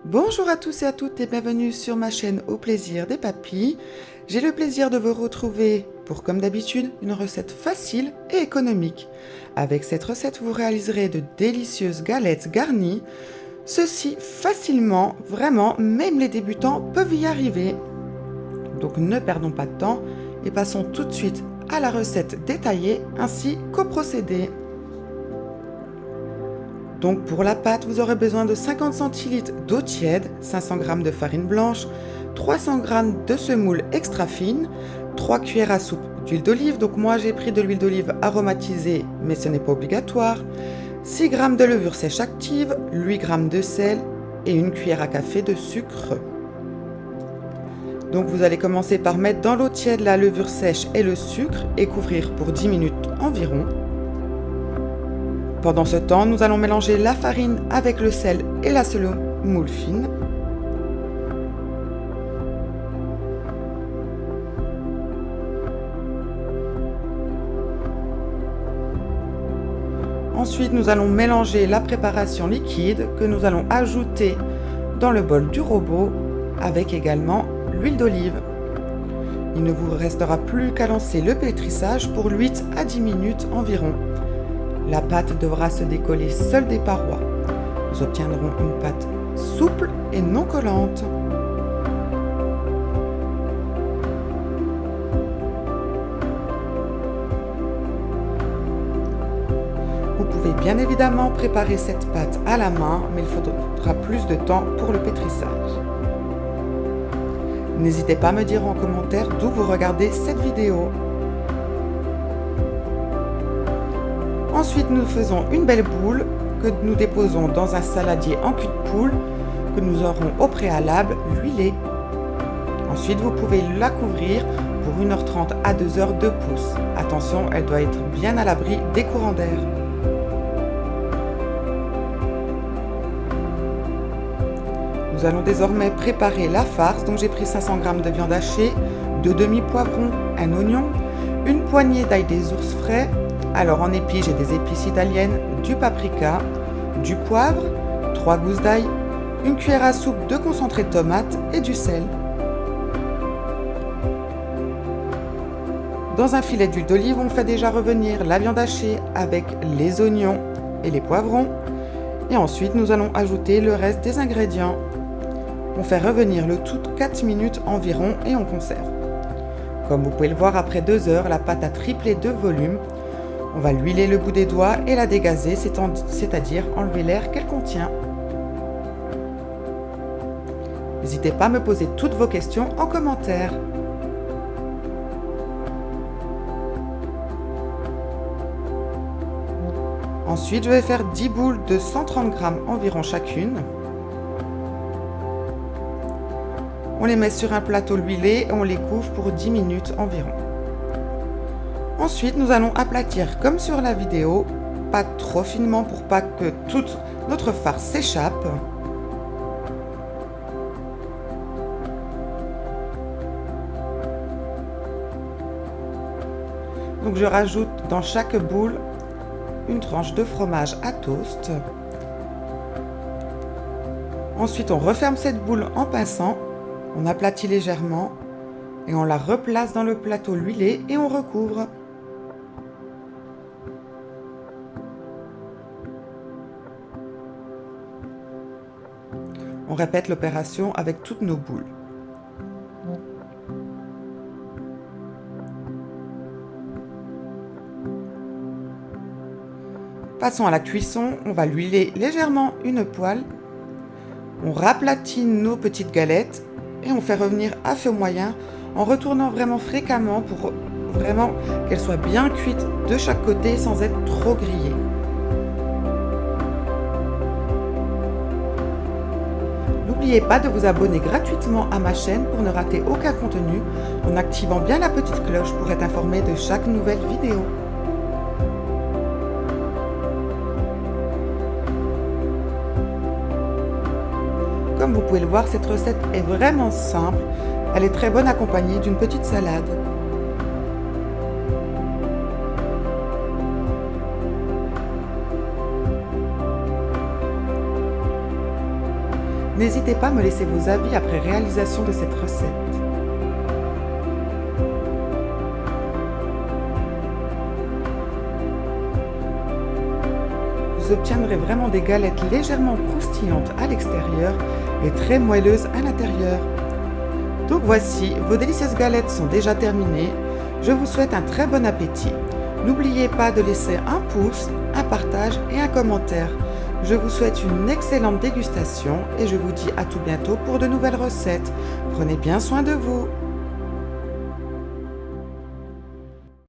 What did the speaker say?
Bonjour à tous et à toutes et bienvenue sur ma chaîne Au plaisir des papilles. J'ai le plaisir de vous retrouver pour, comme d'habitude, une recette facile et économique. Avec cette recette, vous réaliserez de délicieuses galettes garnies. Ceci facilement, vraiment, même les débutants peuvent y arriver. Donc ne perdons pas de temps et passons tout de suite à la recette détaillée ainsi qu'au procédé. Donc pour la pâte, vous aurez besoin de 50 centilitres d'eau tiède, 500 g de farine blanche, 300 g de semoule extra fine, 3 cuillères à soupe d'huile d'olive. Donc moi j'ai pris de l'huile d'olive aromatisée, mais ce n'est pas obligatoire. 6 g de levure sèche active, 8 g de sel et 1 cuillère à café de sucre. Donc vous allez commencer par mettre dans l'eau tiède la levure sèche et le sucre et couvrir pour 10 minutes environ. Pendant ce temps, nous allons mélanger la farine avec le sel et la semoule fine. Ensuite, nous allons mélanger la préparation liquide que nous allons ajouter dans le bol du robot avec également l'huile d'olive. Il ne vous restera plus qu'à lancer le pétrissage pour 8 à 10 minutes environ. La pâte devra se décoller seule des parois. Nous obtiendrons une pâte souple et non collante. Vous pouvez bien évidemment préparer cette pâte à la main, mais il faudra plus de temps pour le pétrissage. N'hésitez pas à me dire en commentaire d'où vous regardez cette vidéo. Ensuite, nous faisons une belle boule que nous déposons dans un saladier en cul de poule que nous aurons au préalable huilé. Ensuite, vous pouvez la couvrir pour 1h30 à 2h de pouce. Attention, elle doit être bien à l'abri des courants d'air. Nous allons désormais préparer la farce. Donc j'ai pris 500 g de viande hachée, 2 demi-poivrons, un oignon, une poignée d'ail des ours frais. Alors en épices, j'ai des épices italiennes, du paprika, du poivre, 3 gousses d'ail, une cuillère à soupe de concentré de tomate et du sel. Dans un filet d'huile d'olive, on fait déjà revenir la viande hachée avec les oignons et les poivrons. Et ensuite, nous allons ajouter le reste des ingrédients. On fait revenir le tout 4 minutes environ et on conserve. Comme vous pouvez le voir, après 2 heures, la pâte a triplé de volume. On va l'huiler le bout des doigts et la dégazer, c'est-à-dire enlever l'air qu'elle contient. N'hésitez pas à me poser toutes vos questions en commentaire. Ensuite, je vais faire 10 boules de 130 g environ chacune. On les met sur un plateau huilé et on les couvre pour 10 minutes environ. Ensuite, nous allons aplatir comme sur la vidéo, pas trop finement pour pas que toute notre farce s'échappe. Donc je rajoute dans chaque boule une tranche de fromage à toast. Ensuite, on referme cette boule en pinçant, on aplatit légèrement et on la replace dans le plateau huilé et on recouvre. On répète l'opération avec toutes nos boules. Passons à la cuisson, on va l'huiler légèrement une poêle. On raplatit nos petites galettes et on fait revenir à feu moyen en retournant vraiment fréquemment pour vraiment qu'elles soient bien cuites de chaque côté sans être trop grillées. N'oubliez pas de vous abonner gratuitement à ma chaîne pour ne rater aucun contenu en activant bien la petite cloche pour être informé de chaque nouvelle vidéo. Comme vous pouvez le voir, cette recette est vraiment simple. Elle est très bonne accompagnée d'une petite salade. N'hésitez pas à me laisser vos avis après réalisation de cette recette. Vous obtiendrez vraiment des galettes légèrement croustillantes à l'extérieur et très moelleuses à l'intérieur. Donc voici, vos délicieuses galettes sont déjà terminées. Je vous souhaite un très bon appétit. N'oubliez pas de laisser un pouce, un partage et un commentaire. Je vous souhaite une excellente dégustation et je vous dis à tout bientôt pour de nouvelles recettes. Prenez bien soin de vous.